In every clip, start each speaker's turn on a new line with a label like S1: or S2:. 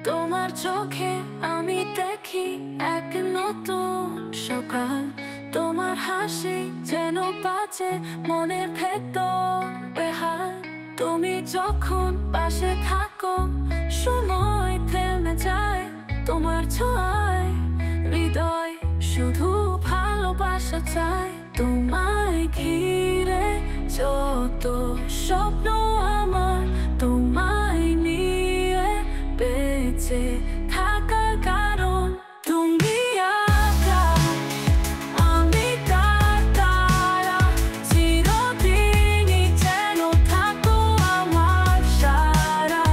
S1: তোমার চোখে আমি দেখি এক নতুন সকাল। তোমার হাসি যেন বাজে মনের ভেতর বেহাল। তুমি যখন পাশে থাকো সময় থেমে যায়। তোমার ছোঁয়ায় হৃদয় শুধু ভালোবাসা চায়। তোমায় ঘিরে যত স্বপ্ন আমার, তোমায় নিয়ে বেঁচে থাকার কারণ তুমি। আমি তার তারা, চিরদিনই যেন থাকো আমার সারা।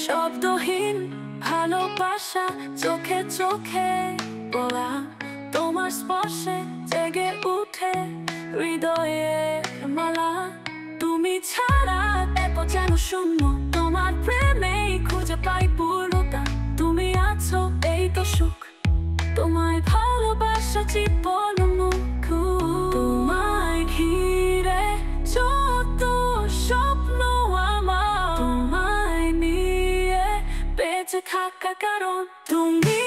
S1: শব্দহীন ভালোবাসা চোখে চোখে বলা। তোমার স্পর্শে জেগে উঠে হৃদয়ে মালা। তুমি ছাড়া এত যেন শূন্য, তোমার প্রেমেই খুঁজে পাই পূর্ণতা। তুমি আছো এই তো সুখ, তোমায় ভালোবাসা জীবন মুখ। তোমায় ঘিরে যত স্বপ্ন আমার, তোমায় নিয়ে বেঁচে থাকার কারণ তুমি।